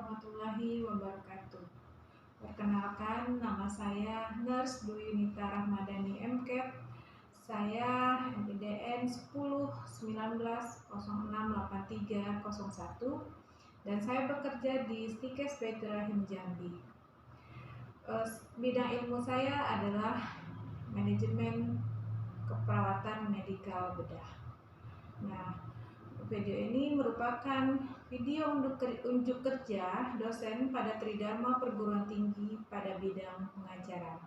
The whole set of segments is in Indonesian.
warahmatullahi wabarakatuh. Perkenalkan, nama saya Nurse Dwi Yunita Rahmadani MCAT. Saya NIDN 1019068301 dan saya bekerja di Stikes Baitur Rahim Jambi. Bidang ilmu saya adalah manajemen keperawatan medikal bedah. Nah, video ini merupakan video unjuk kerja dosen pada Tridharma Perguruan Tinggi pada bidang pengajaran.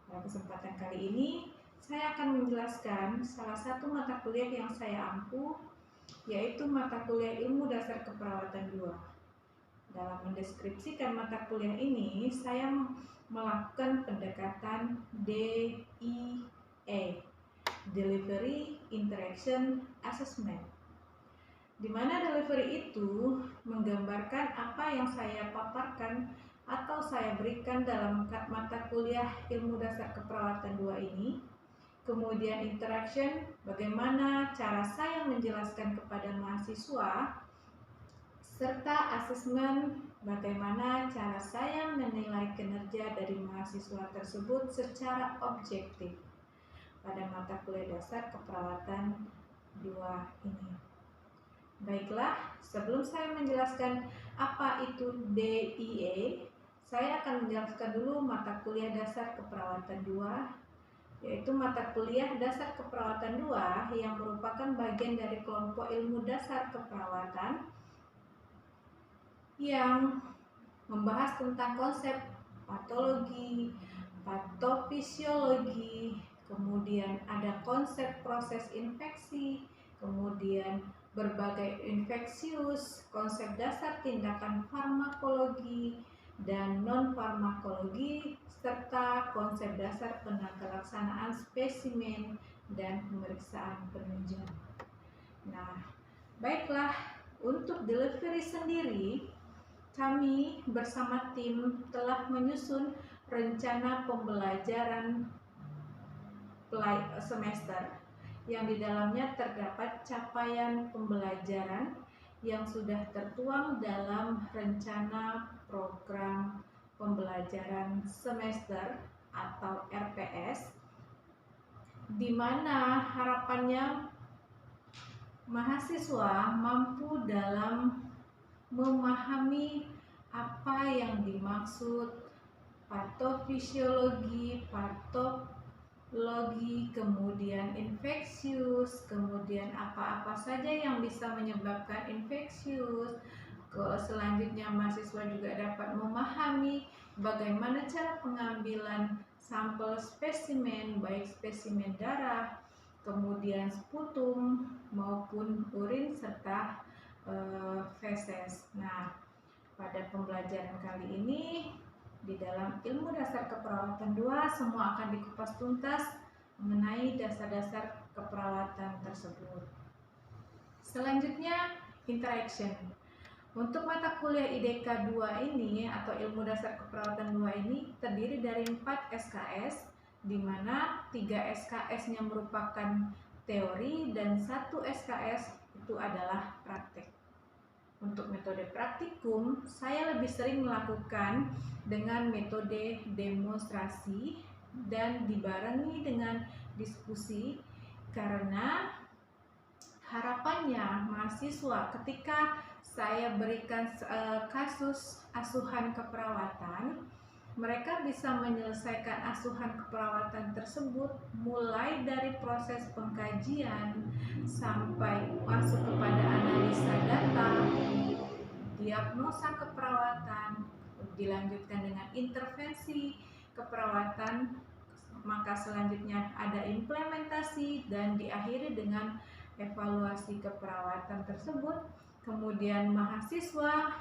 Pada kesempatan kali ini, saya akan menjelaskan salah satu mata kuliah yang saya ampu, yaitu mata kuliah Ilmu Dasar Keperawatan 2. Dalam mendeskripsikan mata kuliah ini, saya melakukan pendekatan DIA, Delivery Interaction Assessment, di mana delivery itu menggambarkan apa yang saya paparkan atau saya berikan dalam mata kuliah Ilmu Dasar Keperawatan 2 ini. Kemudian interaction, bagaimana cara saya menjelaskan kepada mahasiswa, serta asesmen, bagaimana cara saya menilai kinerja dari mahasiswa tersebut secara objektif pada mata kuliah dasar keperawatan 2 ini. Baiklah, sebelum saya menjelaskan apa itu DIA, saya akan menjelaskan dulu mata kuliah dasar keperawatan 2, yaitu mata kuliah dasar keperawatan 2 yang merupakan bagian dari kelompok ilmu dasar keperawatan yang membahas tentang konsep patologi, patofisiologi, kemudian ada konsep proses infeksi, kemudian berbagai infeksius, konsep dasar tindakan farmakologi dan non-farmakologi, serta konsep dasar penata-laksanaan spesimen dan pemeriksaan penunjang. Nah, baiklah, untuk delivery sendiri, kami bersama tim telah menyusun rencana pembelajaran semester yang di dalamnya terdapat capaian pembelajaran yang sudah tertuang dalam rencana program pembelajaran semester atau RPS, di mana harapannya mahasiswa mampu dalam memahami apa yang dimaksud patofisiologi, kemudian infeksius, kemudian apa-apa saja yang bisa menyebabkan infeksius. Selanjutnya mahasiswa juga dapat memahami bagaimana cara pengambilan sampel spesimen, baik spesimen darah, kemudian sputum maupun urin serta feses. Nah, pada pembelajaran kali ini di dalam Ilmu Dasar Keperawatan 2 semua akan dikupas tuntas mengenai dasar-dasar keperawatan tersebut. Selanjutnya, interaction. Untuk mata kuliah IDK 2 ini atau Ilmu Dasar Keperawatan 2 ini terdiri dari 4 SKS, di mana 3 SKS-nya merupakan teori dan 1 SKS itu adalah praktek. Untuk metode praktikum, saya lebih sering melakukan dengan metode demonstrasi dan dibarengi dengan diskusi, karena harapannya mahasiswa ketika saya berikan kasus asuhan keperawatan, mereka bisa menyelesaikan asuhan keperawatan tersebut mulai dari proses pengkajian sampai masuk kepada analisa data, diagnosa keperawatan, dilanjutkan dengan intervensi keperawatan, maka selanjutnya ada implementasi dan diakhiri dengan evaluasi keperawatan tersebut. Kemudian mahasiswa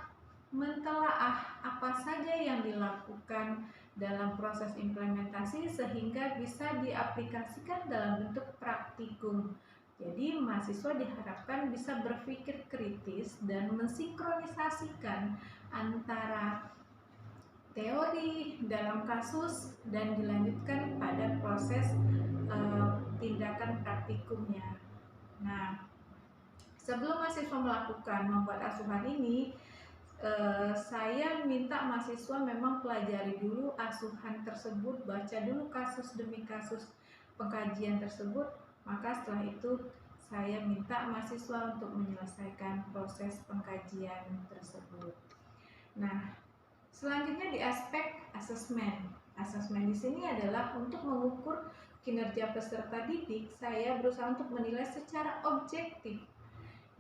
mentelaah apa saja yang dilakukan dalam proses implementasi sehingga bisa diaplikasikan dalam bentuk praktikum. Jadi mahasiswa diharapkan bisa berpikir kritis dan mensinkronisasikan antara teori dalam kasus dan dilanjutkan pada proses tindakan praktikumnya. Nah, sebelum mahasiswa membuat asuhan ini, saya minta mahasiswa memang pelajari dulu asuhan tersebut, baca dulu kasus demi kasus pengkajian tersebut, maka setelah itu saya minta mahasiswa untuk menyelesaikan proses pengkajian tersebut. Nah, selanjutnya di aspek asesmen. Asesmen di sini adalah untuk mengukur kinerja peserta didik. Saya berusaha untuk menilai secara objektif,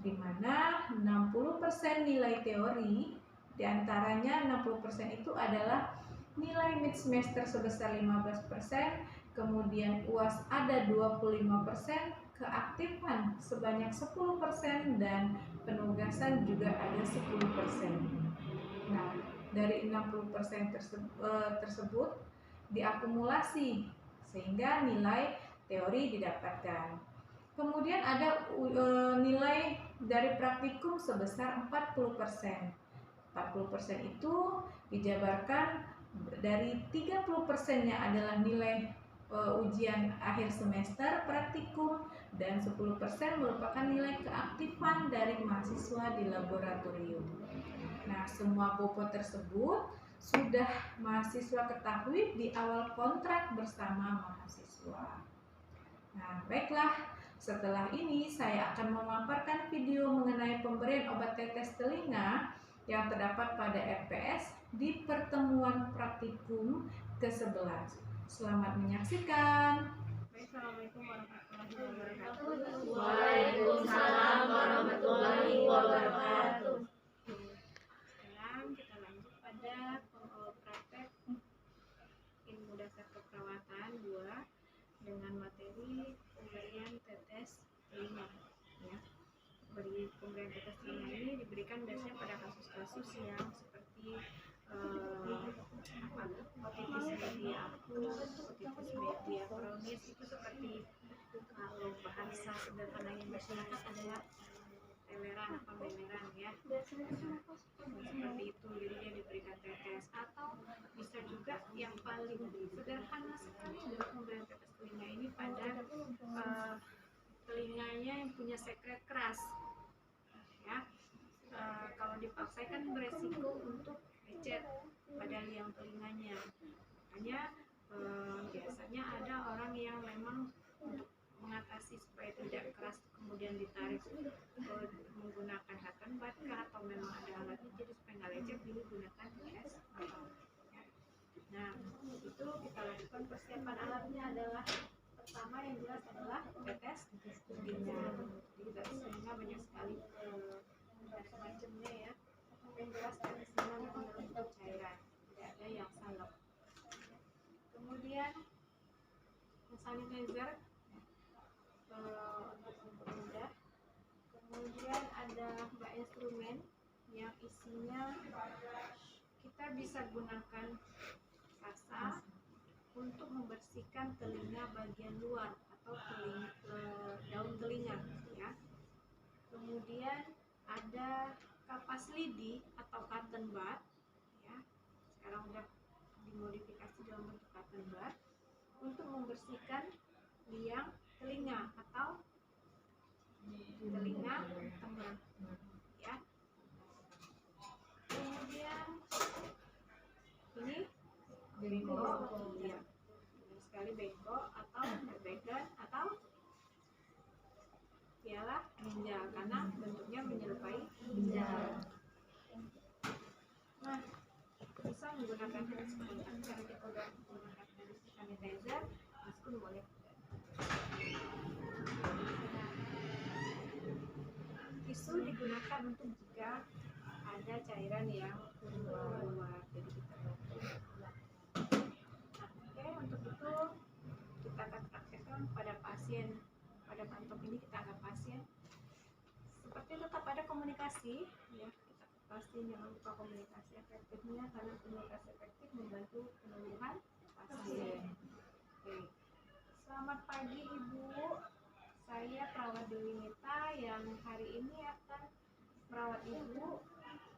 di mana 60% nilai teori, diantaranya 60% itu adalah nilai mid semester sebesar 15%, kemudian UAS ada 25%, keaktifan sebanyak 10%, dan penugasan juga ada 10%. Nah, dari 60% tersebut diakumulasi sehingga nilai teori didapatkan. Kemudian ada nilai dari praktikum sebesar 40%. 40% itu dijabarkan dari 30%-nya adalah nilai ujian akhir semester praktikum, dan 10% merupakan nilai keaktifan dari mahasiswa di laboratorium. Nah, semua bobot tersebut sudah mahasiswa ketahui di awal kontrak bersama mahasiswa. Nah, baiklah, setelah ini saya akan memaparkan video mengenai pemberian obat tetes telinga yang terdapat pada RPS di pertemuan praktikum ke-11. Selamat menyaksikan. Assalamualaikum warahmatullahi wabarakatuh. Waalaikumsalam warahmatullahi wabarakatuh. Sekarang kita lanjut pada praktek ilmu dasar keperawatan 2 dengan materi pemberian tetes telinga. Ya. Pemberian tetes telinga ini diberikan biasanya pada kasus-kasus yang seperti otitis media akut, otitis media kronis. Itu seperti kalau bahasa sederhananya masyarakat adalah teleran apa meleran ya. Seperti itu, jadi dia diberikan tetes. Atau bisa juga yang paling sederhana sekali untuk pemberian tetes telinga ini pada telinganya yang punya sekret keras ya. Kalau dipaksakan beresiko untuk lecet pada liang telinganya. Makanya biasanya ada orang yang memang untuk mengatasi supaya tidak keras kemudian ditarik menggunakan cotton bud atau memang ada alatnya, jadi supaya nggak lecet dulu gunakan tetes atau ya. Nah, itu kita lakukan persiapan alatnya adalah pertama yang jelas adalah tetes telinga. Jadi tetes telinga banyak sekali macamnya ya. Yang jelas tetes telinga memang dalam bentuk cairan, tidak ada yang salep. Kemudian sanitizer untuk mempermudah. Kemudian ada bak instrumen yang isinya kita bisa gunakan kasa untuk membersihkan telinga bagian luar atau daun telinga ya. Kemudian ada kapas lidi atau cotton bud ya. Sekarang udah dimodifikasi dalam bentuk cotton bud untuk membersihkan liang telinga atau telinga tengah ya. Kemudian ini bengkok ya, sekali bengkok atau berbegan atau ialah ginjal karena bentuknya menyerupai ginjal. Nah, bisa menggunakan hand sanitizer. Karena kita udah menggunakan hand sanitizer, meskipun boleh. Nah, tisu digunakan untuk jika ada cairan yang keluar, jadi kita Nah, oke, untuk itu kita akan praktekkan pada pasien. Pada pantop ini kita akan pasien seperti tetap ada komunikasi ya. Kita pasti jangan lupa komunikasi efektifnya, karena komunikasi efektif membantu penyembuhan pasien. Oke. Selamat pagi Ibu, saya perawat Dewi Nita yang hari ini akan merawat Ibu,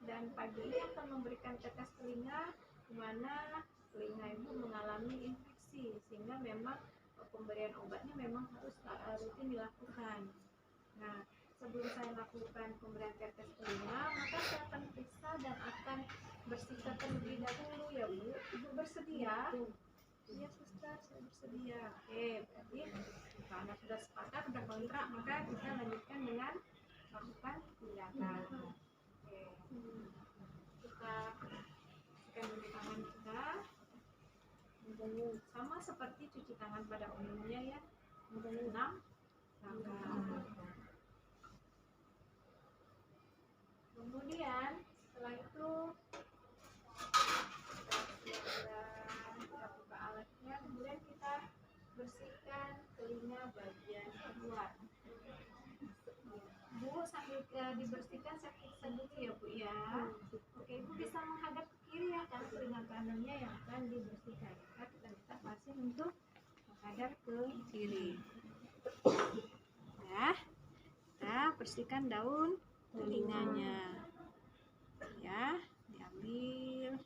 dan pagi ini akan memberikan tetes telinga di mana telinga Ibu mengalami infeksi, sehingga memang pemberian obatnya memang harus rutin dilakukan. Nah, sebelum saya lakukan pemberian tetes telinga, maka saya akan periksa dan akan bersedia? Iya suster, saya bersedia. Oke, berarti karena sudah sepakat, sudah kontrak, maka kita lanjutkan dengan melakukan tindakan. Oke, kita bersihkan dulu tangan kita. Sama seperti cuci tangan pada umumnya ya. 6 langkah. Kemudian setelah itu kita buka alatnya, kemudian kita bersihkan telinga bagian luar. Bu, sambil dibersihkan saya dulu ya Bu ya. Oke, Ibu bisa menghadap ke kiri ya, karena telinga kanannya yang akan dibersihkan. Maka kita minta pasien untuk menghadap ke kiri. Ya, kita bersihkan daun telinganya. Ya, diambil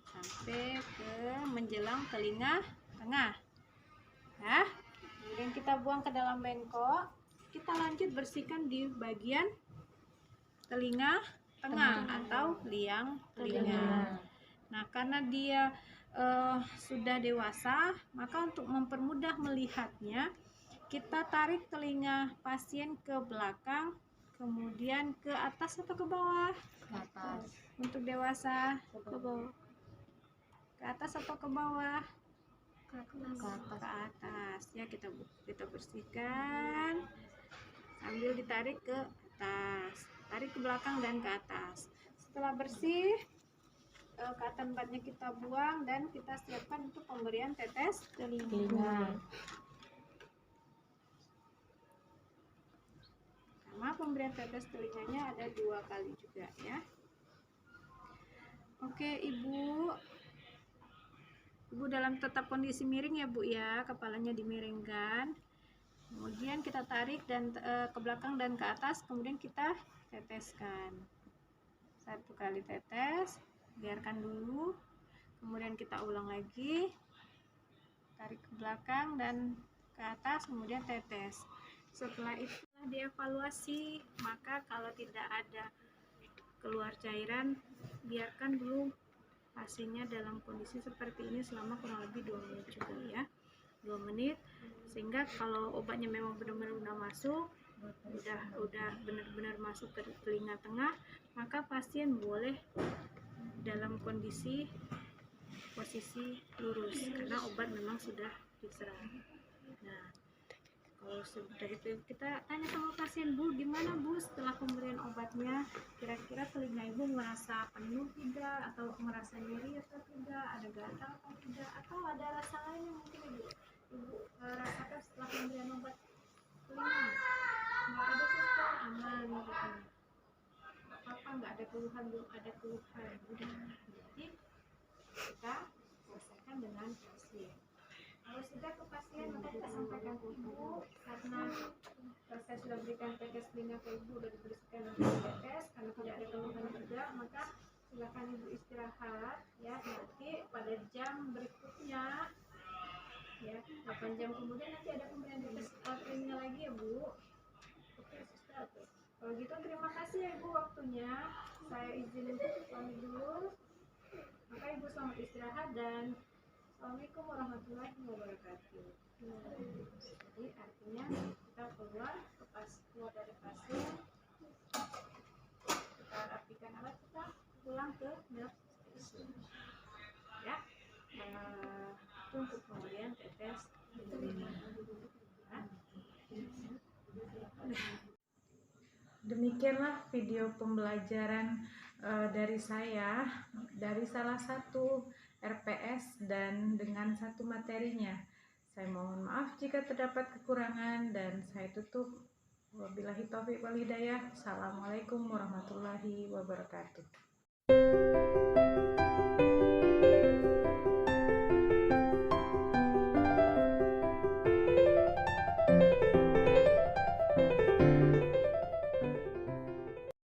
sampai ke menjelang telinga tengah. Ya, kemudian kita buang ke dalam bengkok. Kita lanjut bersihkan di bagian telinga tengah atau liang telinga. Nah, karena dia sudah dewasa, maka untuk mempermudah melihatnya, kita tarik telinga pasien ke belakang, kemudian ke atas atau ke bawah? Ke atas. Untuk dewasa ke bawah. Ke atas atau ke bawah? Ke atas. Ya, kita bersihkan sambil ditarik ke atas, tarik ke belakang dan ke atas. Setelah bersih, cotton budnya kita buang dan kita siapkan untuk pemberian tetes telinga. Sama pemberian tetes telinganya ada 2 kali juga ya. Oke, Ibu dalam tetap kondisi miring ya Bu ya, kepalanya dimiringkan. Kemudian kita tarik dan ke belakang dan ke atas, kemudian kita teteskan. 1 kali tetes, biarkan dulu. Kemudian kita ulang lagi. Tarik ke belakang dan ke atas, kemudian tetes. Setelah itu dievaluasi, maka kalau tidak ada keluar cairan, biarkan dulu pasiennya dalam kondisi seperti ini selama kurang lebih 2 menit juga ya. 2 menit, sehingga kalau obatnya memang benar-benar udah masuk, udah benar-benar masuk ke telinga tengah, maka pasien boleh dalam kondisi posisi lurus karena obat memang sudah diserap. Nah, kalau sudah itu kita tanya sama pasien, Bu, gimana Bu setelah pemberian obatnya, kira-kira telinga Ibu merasa penuh tidak, atau merasa nyeri atau tidak, ada gatal atau tidak, atau ada rasa lain yang mungkin Ibu rasakan setelah pemberian obat telinga? Nggak ada suster, aman gitu. Nggak apa-apa, nggak ada keluhan, belum ada keluhan. Udah, jadi kita selesaikan dengan pasien. Kalau sudah ke pasien, maka kita sampaikan ke Ibu, karena saya sudah berikan tetes telinga ke Ibu, sudah dibersihkan dengan tetes, karena tidak ada keluhan juga, maka silakan Ibu istirahat ya. Nanti pada jam berikutnya ya, 8 jam kemudian nanti ada pemberian tetes telinga lagi ya Bu. Oke suster. Kalau gitu terima kasih ya Ibu waktunya. Saya izinin pamit dulu. Maka Ibu selamat istirahat dan Assalamualaikum warahmatullahi wabarakatuh. Jadi artinya kita keluar dari pasien, kita rapikan alat, kita pulang ke nurse station. Ya, untuk kemudian tetes. Demikianlah video pembelajaran dari saya, dari salah satu RPS dan dengan satu materinya. Saya mohon maaf jika terdapat kekurangan dan saya tutup. Wabillahi taufiq wal hidayah. Assalamualaikum warahmatullahi wabarakatuh.